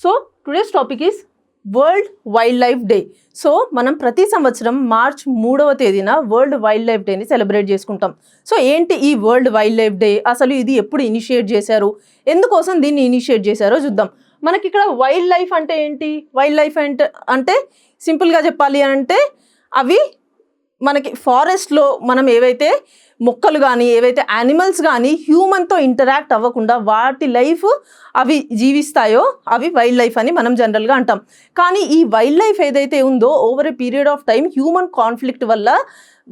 So today's topic is world wild life day. So మనం ప్రతి సంవత్సరం మార్చ్ 3వ తేదీన వరల్డ్ వైల్డ్ లైఫ్ డేని సెలబ్రేట్ చేసుకుంటాం. సో ఏంటి ఈ వరల్డ్ వైల్డ్ లైఫ్ డే, అసలు ఇది ఎప్పుడు ఇనిషియేట్ చేశారు, ఎందుకోసం దీన్ని ఇనిషియేట్ చేశారో చూద్దాం. మనకి ఇక్కడ వైల్డ్ లైఫ్ అంటే ఏంటి? వైల్డ్ లైఫ్ అంటే సింపుల్గా చెప్పాలి అంటే అవి మనకి ఫారెస్ట్లో మనం ఏవైతే మొక్కలు కానీ ఏవైతే యానిమల్స్ కానీ హ్యూమన్తో ఇంటరాక్ట్ అవ్వకుండా వాటి లైఫ్ అవి జీవిస్తాయో అవి వైల్డ్ లైఫ్ అని మనం జనరల్గా అంటాం. కానీ ఈ వైల్డ్ లైఫ్ ఏదైతే ఉందో over a period of time human conflict వల్ల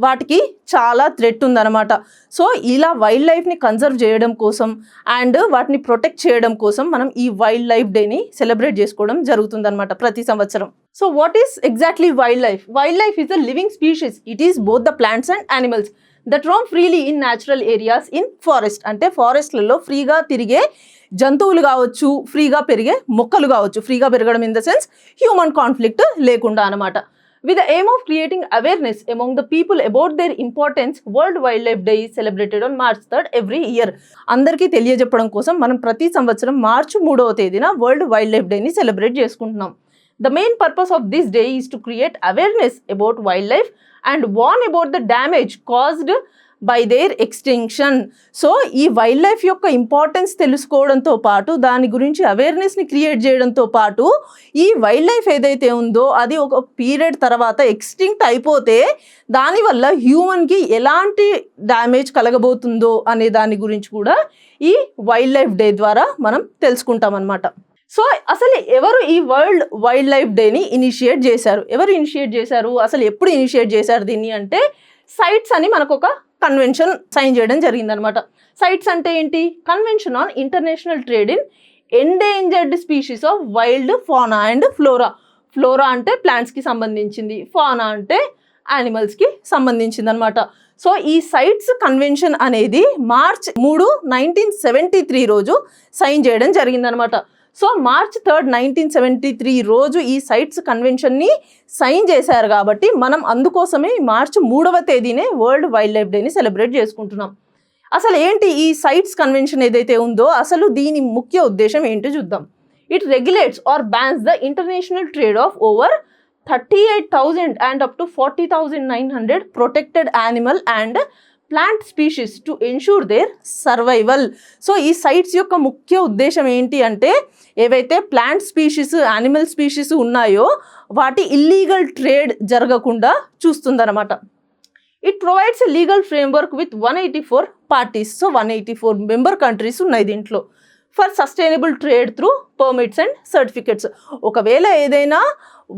వాటికి చాలా థ్రెట్ ఉందన్నమాట. సో ఇలా వైల్డ్ లైఫ్ని కన్జర్వ్ చేయడం కోసం అండ్ వాటిని ప్రొటెక్ట్ చేయడం కోసం మనం ఈ వైల్డ్ లైఫ్ డేని సెలబ్రేట్ చేసుకోవడం జరుగుతుందన్నమాట ప్రతి సంవత్సరం. So what is exactly wild life? Wild life is a living species. It is both the plants and animals that Rome freely in natural areas in forest. అంటే ఫారెస్ట్లలో ఫ్రీగా తిరిగే జంతువులు కావచ్చు, ఫ్రీగా పెరిగే మొక్కలు కావచ్చు. ఫ్రీగా పెరగడం in the sense human conflict లేకుండా అనమాట. With the aim of creating awareness among the people about their importance, World Wildlife Day is celebrated on March 3rd every year. అందరికీ తెలియజెప్పడం కోసం మనం ప్రతి సంవత్సరం మార్చి 3వ తేదీన వరల్డ్ వైల్డ్ లైఫ్ డేని సెలబ్రేట్ చేసుకుంటున్నాం. The main purpose of this day is to create awareness about wildlife and warn about the damage caused by their extinction. So ఈ వైల్డ్ లైఫ్ యొక్క ఇంపార్టెన్స్ తెలుసుకోవడంతో పాటు దాని గురించి అవేర్నెస్ని క్రియేట్ చేయడంతో పాటు ఈ వైల్డ్ లైఫ్ ఏదైతే ఉందో అది ఒక పీరియడ్ తర్వాత ఎక్స్టింక్ట్ అయిపోతే దానివల్ల హ్యూమన్కి ఎలాంటి డ్యామేజ్ కలగబోతుందో అనే దాని గురించి కూడా ఈ వైల్డ్ లైఫ్ డే ద్వారా మనం తెలుసుకుంటాం అన్నమాట. సో అసలు ఎవరు ఈ వరల్డ్ వైల్డ్ లైఫ్ డేని ఇనిషియేట్ చేశారు? ఎవరు ఇనిషియేట్ చేశారు? అసలు ఎప్పుడు ఇనిషియేట్ చేశారు దీన్ని అంటే సైట్స్ అని మనకు ఒక కన్వెన్షన్ సైన్ చేయడం జరిగిందనమాట. సైట్స్ అంటే ఏంటి? Convention on international trade in endangered species of wild fauna and flora. Flora అంటే ప్లాంట్స్కి సంబంధించింది, ఫానా అంటే యానిమల్స్కి సంబంధించింది అనమాట. సో ఈ సైట్స్ కన్వెన్షన్ అనేది మార్చ్ 3, 1973 రోజు సైన్ చేయడం జరిగిందనమాట. సో మార్చ్ 3rd, 1973 రోజు ఈ సైట్స్ కన్వెన్షన్ని సైన్ చేశారు కాబట్టి మనం అందుకోసమే మార్చి 3వ తేదీనే వరల్డ్ వైల్డ్ లైఫ్ డేని సెలబ్రేట్ చేసుకుంటున్నాం. అసలు ఏంటి ఈ సైట్స్ కన్వెన్షన్ ఏదైతే ఉందో అసలు దీని ముఖ్య ఉద్దేశం ఏంటో చూద్దాం. It regulates or bans the international trade of over 38,000 and up to 40,900 protected animal and plant species to ensure their survival. So ఈ సైట్స్ యొక్క ముఖ్య ఉద్దేశం ఏంటి అంటే ఏవైతే ప్లాంట్ స్పీషీస్, యానిమల్ స్పీషీస్ ఉన్నాయో వాటి ఇల్లీగల్ ట్రేడ్ జరగకుండా చూస్తుందన్నమాట. It provides a legal framework with 184 parties. So 184 member countries ఉన్నాయి దీంట్లో. For sustainable trade through permits and certificates. ఒకవేళ ఏదైనా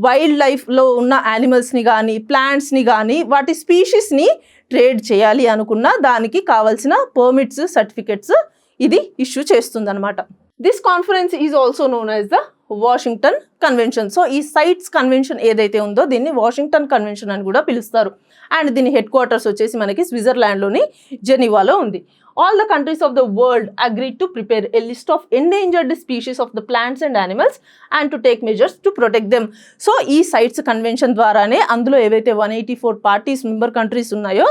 వైల్డ్ లైఫ్లో ఉన్న యానిమల్స్ని కానీ ప్లాంట్స్ని కానీ వాటి స్పీషీస్ని ట్రేడ్ చేయాలి అనుకున్న దానికి కావాల్సిన పర్మిట్స్, సర్టిఫికెట్స్ ఇది ఇష్యూ చేస్తుందన్నమాట. This conference is also known as the Washington convention. So ఈ సైట్స్ కన్వెన్షన్ ఏదైతే ఉందో దీన్ని వాషింగ్టన్ కన్వెన్షన్ అని కూడా పిలుస్తారు. అండ్ దీని హెడ్ క్వార్టర్స్ వచ్చేసి మనకి స్విట్జర్లాండ్లోని జెనీవాలో ఉంది. All the countries of the world agreed to prepare a list of endangered species of the plants and animals and to take measures to protect them. So ఈ సైట్స్ కన్వెన్షన్ ద్వారానే అందులో ఏవైతే 184 parties member countries ఉన్నాయో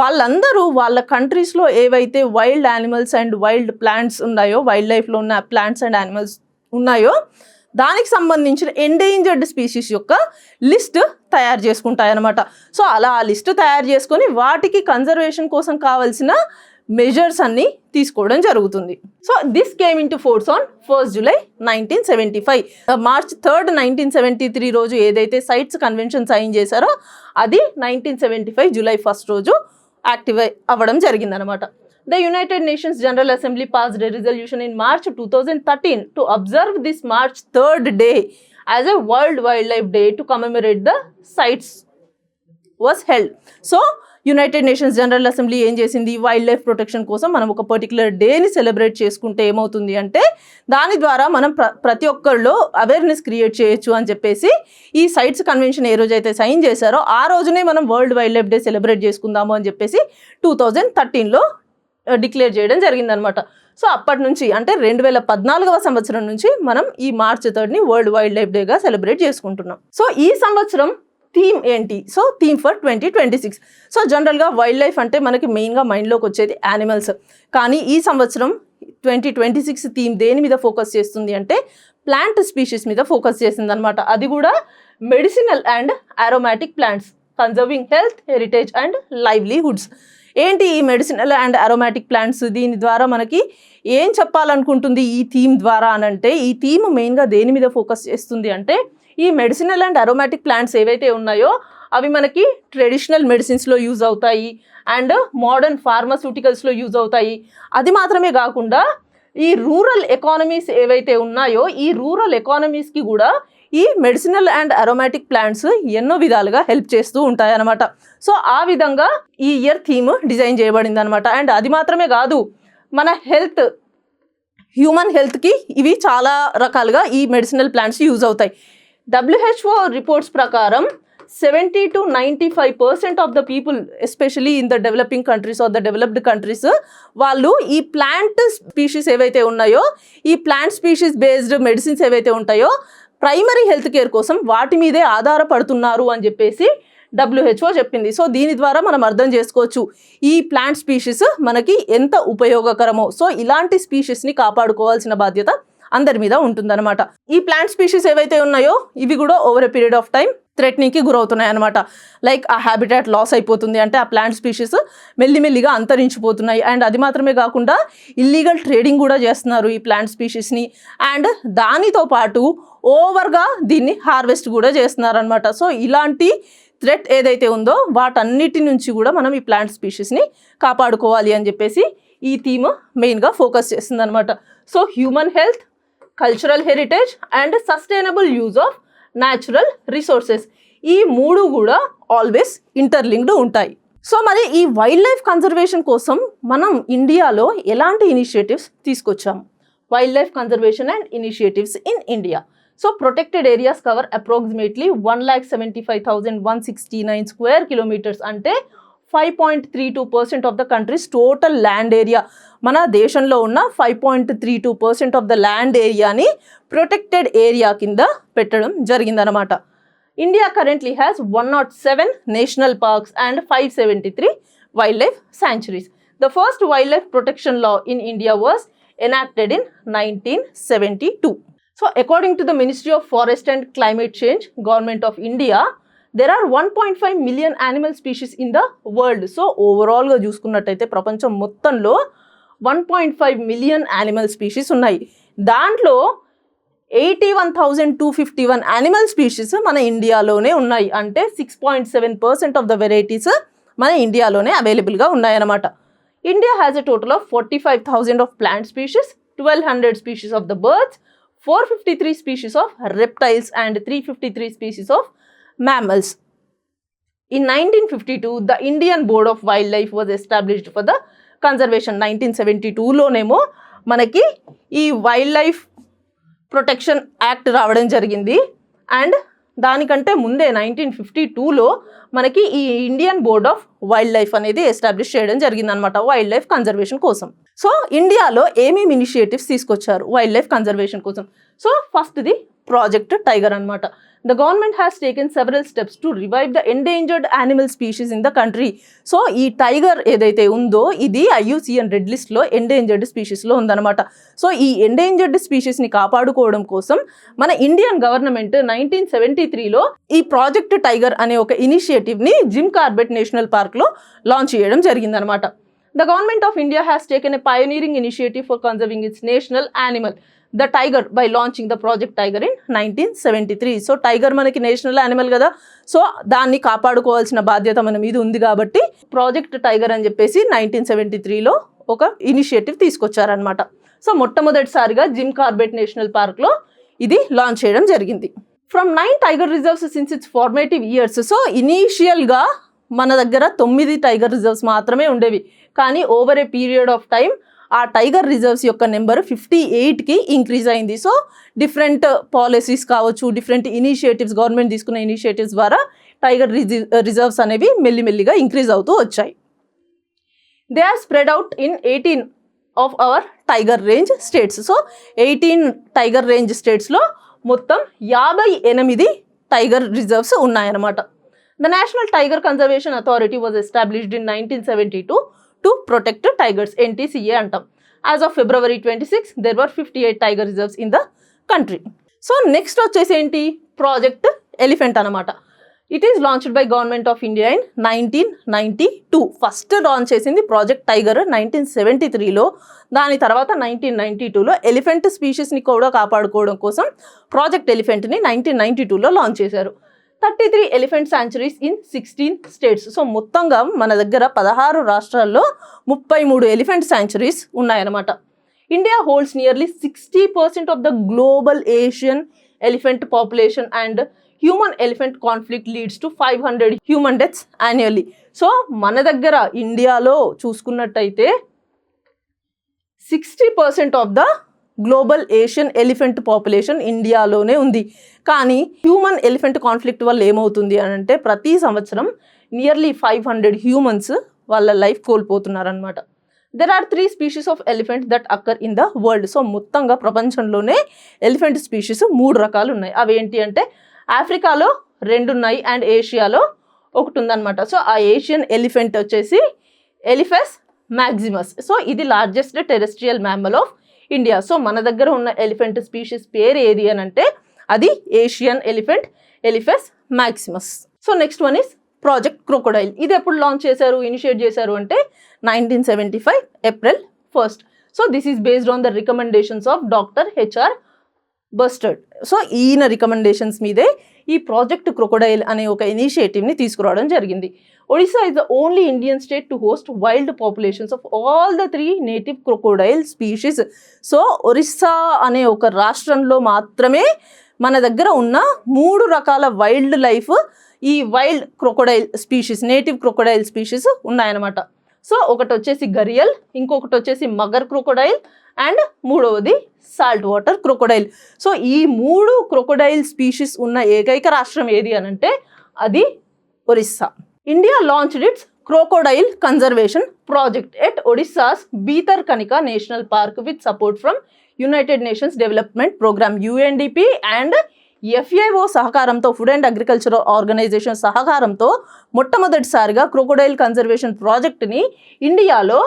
వాళ్ళందరూ వాళ్ళ కంట్రీస్లో ఏవైతే wild animals and wild plants ఉన్నాయో, వైల్డ్ లైఫ్లో ఉన్న ప్లాంట్స్ అండ్ యానిమల్స్ ఉన్నాయో దానికి సంబంధించిన ఎండేంజర్డ్ స్పీషీస్ యొక్క లిస్ట్ తయారు చేసుకుంటాయన్నమాట. సో అలా ఆ లిస్ట్ తయారు చేసుకొని వాటికి కన్జర్వేషన్ కోసం కావాల్సిన మెజర్స్ అన్ని తీసుకోవడం జరుగుతుంది. So this came in to force on 1st July 1975. March 3rd, 1973 రోజు ఏదైతే సైట్స్ కన్వెన్షన్ సైన్ చేశారో అది 1975 July 1st రోజు యాక్టివ్ అవ్వడం జరిగిందనమాట. The United Nations General Assembly passed a resolution in March 2013 to observe this March 3rd day as a World Wildlife Day to commemorate the sites was held. So United nations general assembly ఏం చేసింది? Wild life protection కోసం మనం ఒక particular డేని celebrate చేసుకుంటే ఏమవుతుంది అంటే దాని ద్వారా మనం ప్రతి ఒక్కరిలో అవేర్నెస్ క్రియేట్ చేయొచ్చు అని చెప్పేసి ఈ సైట్స్ కన్వెన్షన్ ఏ రోజైతే సైన్ చేశారో ఆ రోజునే మనం world wild life day celebrate చేసుకుందాము అని చెప్పేసి 2013లో డిక్లేర్ చేయడం జరిగిందనమాట. సో అప్పటి నుంచి అంటే 2014వ సంవత్సరం నుంచి మనం ఈ మార్చ్ 3ని వరల్డ్ వైల్డ్ లైఫ్ డేగా సెలబ్రేట్ చేసుకుంటున్నాం. సో ఈ సంవత్సరం థీమ్ ఏంటి? So theme for 2026. సో జనరల్గా వైల్డ్ లైఫ్ అంటే మనకి మెయిన్గా మైండ్లోకి వచ్చేది యానిమల్స్. కానీ ఈ సంవత్సరం 2026 థీమ్ దేని మీద ఫోకస్ చేస్తుంది అంటే ప్లాంట్ స్పీషీస్ మీద ఫోకస్ చేసింది అనమాట. అది కూడా medicinal and aromatic plants, conserving health, heritage and livelihoods. ఏంటి ఈ మెడిసినల్ అండ్ అరోమాటిక్ ప్లాంట్స్? దీని ద్వారా మనకి ఏం చెప్పాలనుకుంటుంది ఈ థీమ్ ద్వారా అనంటే, ఈ థీమ్ మెయిన్గా దేని మీద ఫోకస్ చేస్తుంది అంటే ఈ మెడిసినల్ అండ్ అరోమాటిక్ ప్లాంట్స్ ఏవైతే ఉన్నాయో అవి మనకి ట్రెడిషనల్ మెడిసిన్స్లో యూజ్ అవుతాయి అండ్ మోడర్న్ ఫార్మాస్యూటికల్స్లో యూజ్ అవుతాయి. అది మాత్రమే కాకుండా ఈ రూరల్ ఎకానమీస్ ఏవైతే ఉన్నాయో ఈ రూరల్ ఎకానమీస్కి కూడా ఈ మెడిసినల్ అండ్ అరోమాటిక్ ప్లాంట్స్ ఎన్నో విధాలుగా హెల్ప్ చేస్తూ ఉంటాయి అన్నమాట. సో ఆ విధంగా ఈ ఇయర్ థీమ్ డిజైన్ చేయబడింది అనమాట. అండ్ అది మాత్రమే కాదు, మన హెల్త్, హ్యూమన్ హెల్త్కి ఇవి చాలా రకాలుగా ఈ మెడిసినల్ ప్లాంట్స్ యూజ్ అవుతాయి. WHO రిపోర్ట్స్ ప్రకారం 70 to 95% of the people especially in the developing countries or the developed countries వాళ్ళు ఈ ప్లాంట్ స్పీషీస్ ఏవైతే ఉన్నాయో ఈ ప్లాంట్ స్పీషీస్ బేస్డ్ మెడిసిన్స్ ఏవైతే ఉంటాయో ప్రైమరీ హెల్త్ కేర్ కోసం వాటి మీదే ఆధారపడుతున్నారు అని చెప్పేసి WHO చెప్పింది. సో దీని ద్వారా మనం అర్థం చేసుకోవచ్చు ఈ ప్లాంట్ స్పీషీస్ మనకి ఎంత ఉపయోగకరమో. సో ఇలాంటి స్పీషీస్ని కాపాడుకోవాల్సిన బాధ్యత అందరి మీద ఉంటుందన్నమాట. ఈ ప్లాంట్ స్పీషీస్ ఏవైతే ఉన్నాయో ఇవి కూడా over a period of time థ్రెటనింగ్కి గురవుతున్నాయి అనమాట. లైక్ ఆ హ్యాబిటాట్ లాస్ అయిపోతుంది, అంటే ఆ ప్లాంట్ స్పీషీస్ మెల్లిమెల్లిగా అంతరించిపోతున్నాయి. అండ్ అది మాత్రమే కాకుండా ఇల్లీగల్ ట్రేడింగ్ కూడా చేస్తున్నారు ఈ ప్లాంట్ స్పీషీస్ని. అండ్ దానితో పాటు ఓవర్గా దీన్ని హార్వెస్ట్ కూడా చేస్తున్నారు అనమాట. సో ఇలాంటి థ్రెట్ ఏదైతే ఉందో వాటన్నిటి నుంచి కూడా మనం ఈ ప్లాంట్ స్పీషీస్ని కాపాడుకోవాలి అని చెప్పేసి ఈ థీమ్ మెయిన్గా ఫోకస్ చేస్తుంది అనమాట. So human health, cultural heritage and sustainable use of natural resources, ఈ మూడు కూడా ఆల్వేస్ ఇంటర్లింక్డ్ ఉంటాయి. సో మరి ఈ వైల్డ్ లైఫ్ కన్జర్వేషన్ కోసం మనం ఇండియాలో ఎలాంటి ఇనిషియేటివ్స్ తీసుకొచ్చాము? Wild life conservation and initiatives in India. So protected areas cover approximately 1,75,169 square kilometres, అంటే 5.32% of the countries total land area. మన దేశంలో ఉన్న 5.32% ఆఫ్ ద ల్యాండ్ ఏరియాని ప్రొటెక్టెడ్ ఏరియా కింద పెట్టడం జరిగిందనమాట. India currently has 107 national parks and 573 wild life sanctuaries. The first wild life protection law in India was enacted in 1972. So according to the Ministry of Forest and Climate Change, Government of India, there are 1.5 million animal species in the world. So overall గా చూసుకున్నట్టయితే ప్రపంచం మొత్తంలో 1.5 million animal species ఉన్నాయి. దాంట్లో 81,251 animal species మన ఇండియాలోనే ఉన్నాయి. అంటే 6.7% ఆఫ్ ద వెరైటీస్ మన ఇండియాలోనే అవైలబుల్గా ఉన్నాయన్నమాట. India has a total of 45,000 of plant species, 1,200 species of the birds, 453 species of reptiles and 353 species of mammals. In 1952, the Indian Board of Wildlife was established for the conservation. 1972లోనేమో మనకి ఈ wild life protection act రావడం జరిగింది. And దానికంటే ముందే 1952లో మనకి ఈ Indian board of wild life అనేది establish చేయడం జరిగిందనమాట వైల్డ్ లైఫ్ కన్జర్వేషన్ కోసం. సో ఇండియాలో ఏమేమి ఇనిషియేటివ్స్ తీసుకొచ్చారు వైల్డ్ లైఫ్ కన్జర్వేషన్ కోసం? సో ఫస్ట్ది ప్రాజెక్ట్ టైగర్ అనమాట. The government has taken several steps to revive the endangered animal species in the country. So ఈ టైగర్ ఏదైతే ఉందో ఇది IUCN రెడ్ లిస్ట్లో ఎండేంజర్డ్ స్పీషీస్లో ఉందన్నమాట. సో ఈ ఎండేంజర్డ్ స్పీషీస్ని కాపాడుకోవడం కోసం మన ఇండియన్ గవర్నమెంట్ 1973లో ఈ ప్రాజెక్ట్ టైగర్ అనే ఒక ఇనిషియేటివ్ని జిమ్ కార్బెట్ నేషనల్ పార్క్లో లాంచ్ చేయడం జరిగిందనమాట. The government of India has taken a pioneering initiative for conserving its national animal, the tiger, by launching the project tiger in 1973. So tiger మనకి national animal కదా, so దాన్ని కాపాడుకోవాల్సిన బాధ్యత మన మీద ఉంది కాబట్టి ప్రాజెక్ట్ టైగర్ అని చెప్పేసి 1973లో ఒక ఇనిషియేటివ్ తీసుకొచ్చారనమాట. సో మొట్టమొదటిసారిగా జిమ్ కార్బెట్ నేషనల్ పార్క్లో ఇది లాంచ్ చేయడం జరిగింది. From 9 tiger reserves since its formative years. So ఇనీషియల్గా మన దగ్గర 9 టైగర్ రిజర్వ్స్ మాత్రమే ఉండేవి. కానీ over a period of time ఆ టైగర్ రిజర్వ్స్ యొక్క నెంబర్ 58కి ఇంక్రీజ్ అయింది. సో డిఫరెంట్ పాలసీస్ కావచ్చు, డిఫరెంట్ ఇనిషియేటివ్స్, గవర్నమెంట్ తీసుకున్న ఇనిషియేటివ్స్ ద్వారా టైగర్ రిజర్వ్స్ అనేవి మెల్లిమెల్లిగా ఇంక్రీజ్ అవుతూ వచ్చాయి. They are spread out in 18 of our tiger range states. So 18 tiger range స్టేట్స్లో మొత్తం 58 టైగర్ రిజర్వ్స్ ఉన్నాయన్నమాట. The National Tiger Conservation Authority was established in 1972 to protect tigers, NTCA అంటాం. As of February 26, there were 58 tiger reserves in the country. So next వచ్చేసి ఏంటి, project elephant అనమాట. It is launched by government of India in 1992. First launch చేసింది project tiger 1973లో. దాని తర్వాత 1992లో elephant స్పీషీస్ని కూడా కాపాడుకోవడం కోసం ప్రాజెక్ట్ ఎలిఫెంట్ని 1992లో లాంచ్ చేశారు. 33 elephant sanctuaries in 16 states. So మొత్తంగా మన దగ్గర 16 రాష్ట్రాల్లో 33 ఎలిఫెంట్ శాంచురీస్ ఉన్నాయన్నమాట. India holds nearly 60% of the global Asian elephant population and human elephant conflict leads to 500 human deaths annually. So మన దగ్గర ఇండియాలో చూసుకున్నట్టయితే 60% of the global Asian elephant population ఇండియాలోనే ఉంది. కానీ హ్యూమన్ ఎలిఫెంట్ కాన్ఫ్లిక్ట్ వల్ల ఏమవుతుంది అని అంటే ప్రతి సంవత్సరం నియర్లీ 500 హ్యూమన్స్ వాళ్ళ లైఫ్ కోల్పోతున్నారనమాట. There are 3 species of elephant that occur in the world. So మొత్తంగా ప్రపంచంలోనే ఎలిఫెంట్ స్పీషీస్ 3 రకాలు ఉన్నాయి. అవి ఏంటి అంటే ఆఫ్రికాలో 2 ఉన్నాయి అండ్ ఏషియాలో 1 ఉందన్నమాట. సో ఆ ఏషియన్ ఎలిఫెంట్ వచ్చేసి ఎలిఫెస్ మ్యాక్సిమస్. సో ఇది largest terrestrial mammal of India. So మన దగ్గర ఉన్న ఎలిఫెంట్ స్పీషీస్ పేరు ఏది అని అంటే అది Asian elephant, Elephas maximus. So next one is project crocodile. ఇది ఎప్పుడు లాంచ్ చేశారు, ఇనిషియేట్ చేశారు అంటే 1975 April 1. So this is based on the recommendations of doctor HR Bustard. So ఈయన రికమెండేషన్స్ మీదే ఈ ప్రాజెక్ట్ క్రొకొడైల్ అనే ఒక ఇనిషియేటివ్ని తీసుకురావడం జరిగింది. Odisha is the only Indian state to host wild populations of all the 3 native crocodile species. So Orissa అనే ఒక రాష్ట్రంలో మాత్రమే మన దగ్గర ఉన్న 3 రకాల వైల్డ్ లైఫ్ ఈ wild crocodile species, native crocodile species ఉన్నాయన్నమాట. సో ఒకటి వచ్చేసి గరియల్, ఇంకొకటి వచ్చేసి మగర్ క్రొకొడైల్ అండ్ మూడవది సాల్ట్ వాటర్ క్రొకొడైల్. సో ఈ 3 క్రొకొడైల్ స్పీషీస్ ఉన్న ఏకైక రాష్ట్రం ఏది అని అంటే అది Orissa. India launched its crocodile conservation project at Odisha's Bhitarkanika national park with support from United Nations Development Programme UNDP and FAO సహకారంతో, ఫుడ్ అండ్ అగ్రికల్చరల్ ఆర్గనైజేషన్ సహకారంతో మొట్టమొదటిసారిగా క్రొకొడైల్ కన్జర్వేషన్ ప్రాజెక్ట్ని ఇండియాలో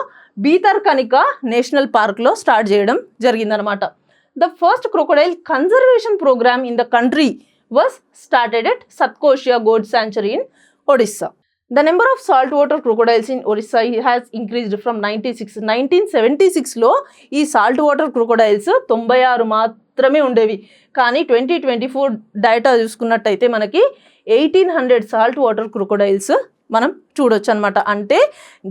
బీతర్కనికా నేషనల్ పార్క్లో స్టార్ట్ చేయడం జరిగిందనమాట. The first crocodile conservation programme in the country was started at Satkosia గోడ్ sanctuary in Odisha. The number of saltwater crocodiles in Orissa has increased from 1976లో ఈ salt water crocodiles 96 మాత్రమే ఉండేవి. కానీ 2024 డేటా చూసుకున్నట్టయితే మనకి 1800 సాల్ట్ వాటర్ క్రొకొడైల్స్ మనం చూడొచ్చు అనమాట. అంటే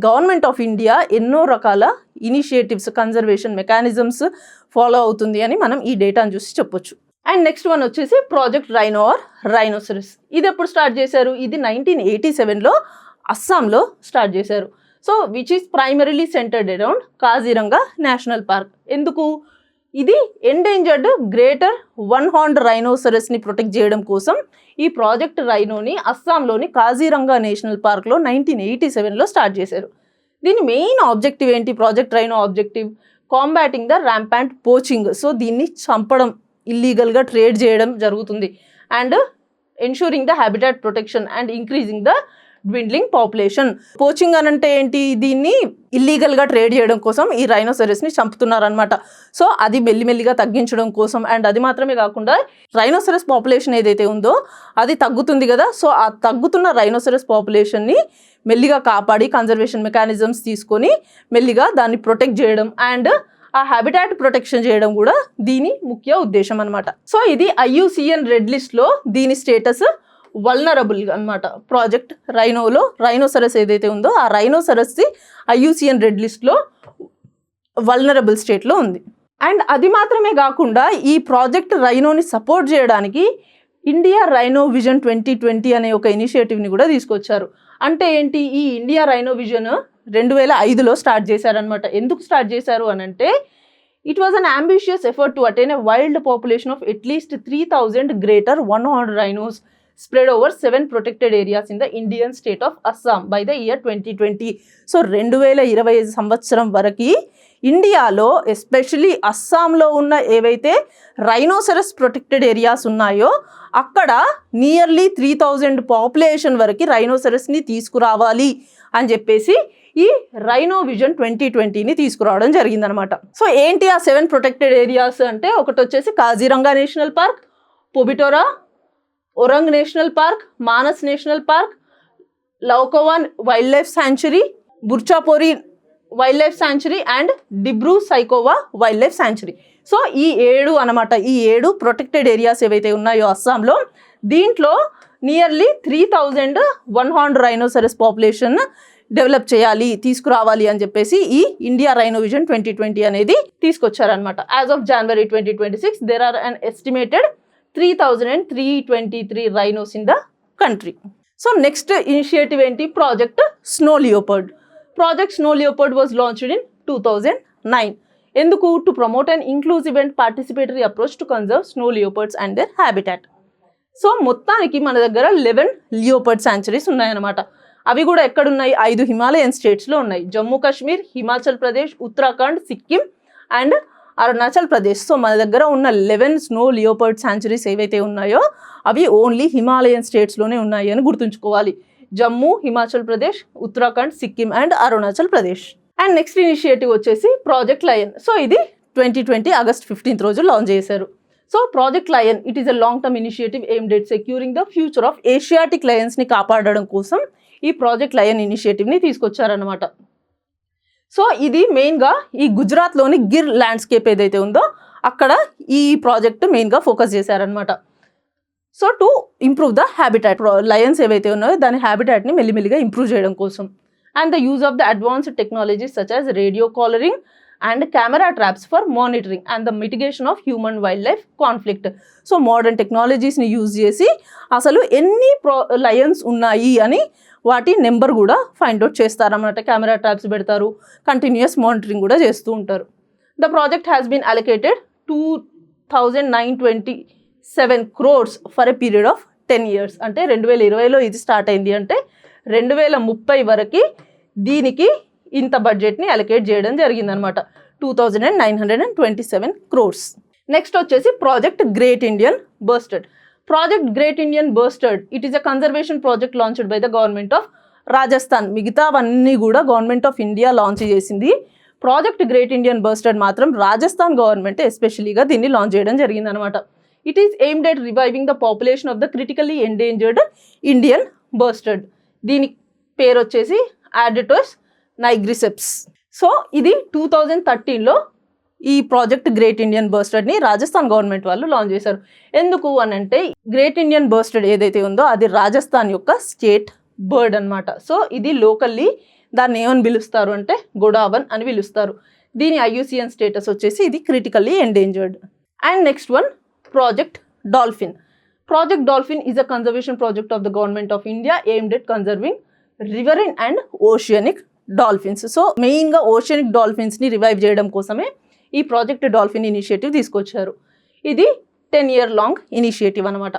గవర్నమెంట్ ఆఫ్ ఇండియా ఎన్నో రకాల ఇనిషియేటివ్స్, కన్జర్వేషన్ మెకానిజమ్స్ ఫాలో అవుతుంది అని మనం ఈ డేటాను చూసి చెప్పొచ్చు. అండ్ నెక్స్ట్ వన్ వచ్చేసి ప్రాజెక్ట్ రైనో ఆర్ రైనోసరస్. ఇది ఎప్పుడు స్టార్ట్ చేశారు? ఇది 1987లో అస్సాంలో స్టార్ట్ చేశారు. So which is primarily centred around Kaziranga national park. ఎందుకు? ఇది ఎండేంజర్డ్ గ్రేటర్ 1 హార్న్డ్ రైనోసరస్ని ప్రొటెక్ట్ చేయడం కోసం ఈ ప్రాజెక్ట్ రైనోని అస్సాంలోని కాజీరంగా నేషనల్ పార్క్లో 1987లో స్టార్ట్ చేశారు. దీని మెయిన్ ఆబ్జెక్టివ్ ఏంటి? Project rhino objective combating the rampant poaching. So దీన్ని చంపడం, ఇల్లీగల్గా ట్రేడ్ చేయడం జరుగుతుంది. And ensuring the habitat protection and increasing the dwindling population. Poaching అని అంటే ఏంటి? దీన్ని ఇల్లీగల్గా ట్రేడ్ చేయడం కోసం ఈ రైనోసరస్ని చంపుతున్నారనమాట. సో అది మెల్లిమెల్లిగా తగ్గించడం కోసం, అండ్ అది మాత్రమే కాకుండా రైనోసరస్ పాపులేషన్ ఏదైతే ఉందో అది తగ్గుతుంది కదా. సో ఆ తగ్గుతున్న రైనోసరస్ పాపులేషన్ని మెల్లిగా కాపాడి కన్జర్వేషన్ మెకానిజమ్స్ తీసుకొని మెల్లిగా దాన్ని ప్రొటెక్ట్ చేయడం అండ్ ఆ హ్యాబిటాట్ ప్రొటెక్షన్ చేయడం కూడా దీని ముఖ్య ఉద్దేశం అనమాట. సో ఇది IUCN రెడ్ లిస్ట్లో దీని స్టేటస్ వల్నరబుల్ అనమాట. ప్రాజెక్ట్ రైనోలో రైనోసరస్ ఏదైతే ఉందో ఆ రైనోసరస్ది IUCN రెడ్ లిస్ట్లో వల్నరబుల్ స్టేట్లో ఉంది. అండ్ అది మాత్రమే కాకుండా ఈ ప్రాజెక్ట్ రైనోని సపోర్ట్ చేయడానికి ఇండియా రైనో విజన్ 2020 అనే ఒక ఇనిషియేటివ్ని కూడా తీసుకొచ్చారు. అంటే ఏంటి? ఈ ఇండియా రైనో విజన్ 2005లో స్టార్ట్ చేశారనమాట. ఎందుకు స్టార్ట్ చేశారు అని అంటే it was an ambitious effort to attain a wild population of at least 3000 greater 1 horned rhinos spread over 7 protected areas in the Indian state of Assam by the year 2020. So 2025 సంవత్సరం వరకు ఇండియాలో especially అస్సాంలో ఉన్న ఏవైతే rhinoceros protected areas ఉన్నాయో అక్కడ nearly 3000 population వరకు రైనోసరస్ని తీసుకురావాలి అని చెప్పేసి ఈ రైనో విజన్ 2020ని తీసుకురావడం జరిగిందనమాట. సో ఏంటి ఆ 7 ప్రొటెక్టెడ్ ఏరియాస్ అంటే, ఒకటి వచ్చేసి Kaziranga national park, Pobitora, Orang national park, Manas national park, Laokhowa wildlife sanctuary, Burachapori wildlife sanctuary and Dibru Saikhowa wildlife sanctuary. So ఈ 7 అనమాట, ఈ 7 ప్రొటెక్టెడ్ ఏరియాస్ ఏవైతే ఉన్నాయో అస్సాంలో, దీంట్లో nearly 3100 horn rhinoceros population develop చేయాలి, తీసుకురావాలి అని చెప్పేసి ఈ ఇండియా రైనో విజన్ 2020 అనేది తీసుకొచ్చారనమాట. As of January 2026 there are an estimated 3323 rhinos in the country. So next initiative ఏంటి, project snow leopard. Project snow leopard was launched in 2009. ఎందుకు, to promote and inclusive and participatory approach to conserve snow leopards and their habitat. So మొత్తానికి మన దగ్గర 11 లియోపర్డ్ sanctuaries ఉన్నాయన్నమాట. అవి కూడా ఎక్కడున్నాయి, 5 Himalayan స్టేట్స్లో ఉన్నాయి. జమ్మూ కాశ్మీర్, హిమాచల్ ప్రదేశ్, ఉత్తరాఖండ్, సిక్కిం అండ్ అరుణాచల్ ప్రదేశ్. సో మన దగ్గర ఉన్న 11 స్నో లియోపర్డ్ శాంచురీస్ ఏవైతే ఉన్నాయో అవి ఓన్లీ హిమాలయన్ స్టేట్స్లోనే ఉన్నాయి అని గుర్తుంచుకోవాలి. Jammu, Himachal Pradesh, Uttarakhand, Sikkim and Arunachal Pradesh. And next initiative వచ్చేసి ప్రాజెక్ట్ లయన్. సో ఇది 2020 August 15th రోజు లాంచ్ చేశారు. So project lion it is a long term initiative aimed at securing the future of Asiatic లయన్స్ని కాపాడడం కోసం ఈ ప్రాజెక్ట్ లయన్ ఇనిషియేటివ్ని తీసుకొచ్చారనమాట. సో ఇది మెయిన్గా ఈ గుజరాత్లోని గిర్ ల్యాండ్స్కేప్ ఏదైతే ఉందో అక్కడ ఈ ప్రాజెక్ట్ మెయిన్గా ఫోకస్ చేశారనమాట. So to improve the habitat, lions ఏవైతే ఉన్నాయో దాని హ్యాబిటాట్ని మెల్లిమెల్లిగా ఇంప్రూవ్ చేయడం కోసం. And the use of the advanced technologies such as radio collaring and camera traps for monitoring and the mitigation of human wildlife conflict. So modern టెక్నాలజీస్ని use చేసి అసలు ఎన్ని లయన్స్ ఉన్నాయి అని వాటి నెంబర్ కూడా ఫైండ్ అవుట్ చేస్తారన్నమాట. Camera traps పెడతారు, కంటిన్యూస్ మానిటరింగ్ కూడా చేస్తూ ఉంటారు. The project has been allocated 2927 crores for a period of 10 years. అంటే 2020లో ఇది స్టార్ట్ అయింది అంటే 2030 వరకు దీనికి ఇంత బడ్జెట్ని అలొకేట్ చేయడం జరిగిందనమాట, 2927 crores. నెక్స్ట్ వచ్చేసి project great Indian bustard. Project great Indian bustard it is a conservation project launched by the government of Rajasthan. మిగతావన్నీ కూడా గవర్నమెంట్ ఆఫ్ ఇండియా లాంచ్ చేసింది. ప్రాజెక్ట్ గ్రేట్ ఇండియన్ బర్స్టర్డ్ మాత్రం రాజస్థాన్ గవర్నమెంట్ ఎస్పెషలీగా దీన్ని లాంచ్ చేయడం జరిగిందనమాట. It is aimed at reviving the population of the critically endangered Indian bustard. దీని పేరు వచ్చేసి యాడిటోస్ నైగ్రిసెప్స్. సో ఇది 2013లో ఈ project great Indian బర్స్టర్డ్ని Rajasthan government వాళ్ళు లాంచ్ చేశారు. ఎందుకు అని అంటే గ్రేట్ ఇండియన్ బర్స్టర్డ్ ఏదైతే ఉందో అది రాజస్థాన్ యొక్క స్టేట్ బర్డ్ అనమాట. సో ఇది లోకల్లీ దాన్ని ఏమని పిలుస్తారు అంటే గొడావన్ అని పిలుస్తారు. దీని IUCN స్టేటస్ వచ్చేసి ఇది critically endangered. And next one project dolphin. Project dolphin is a conservation project of the government of India aimed at conserving riverine and oceanic dolphins. So మెయిన్గా ఓషియనిక్ డాల్ఫిన్స్ని రివైవ్ చేయడం కోసమే ఈ ప్రాజెక్ట్ డాల్ఫిన్ ఇనిషియేటివ్ తీసుకొచ్చారు. ఇది 10 year long initiative అనమాట.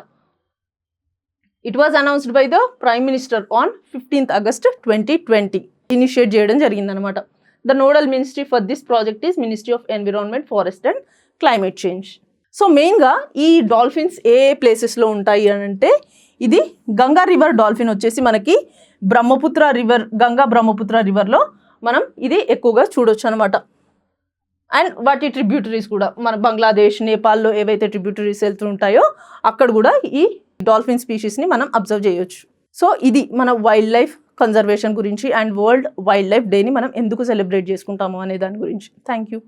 It was announced by the prime minister on 15th August 2020. Initiate చేయడం జరిగిందనమాట. The nodal ministry for this project is ministry of environment, forest and climate change. So మెయిన్గా ఈ dolphins ఏ ప్లేసెస్లో ఉంటాయి అని అంటే ఇది గంగా రివర్ డాల్ఫిన్ వచ్చేసి మనకి బ్రహ్మపుత్ర రివర్, గంగా బ్రహ్మపుత్ర రివర్లో మనం ఇది ఎక్కువగా చూడొచ్చు అనమాట. అండ్ వాటి ట్రిబ్యూటరీస్ కూడా మన బంగ్లాదేశ్, నేపాల్లో ఏవైతే ట్రిబ్యూటరీస్ వెళ్తుంటాయో అక్కడ కూడా ఈ డాల్ఫిన్ స్పీషీస్ని మనం అబ్జర్వ్ చేయొచ్చు. సో ఇది మన వైల్డ్ లైఫ్ కన్జర్వేషన్ గురించి అండ్ వరల్డ్ వైల్డ్ లైఫ్ డేని మనం ఎందుకు సెలబ్రేట్ చేసుకుంటాము అనే దాని గురించి. Thank you.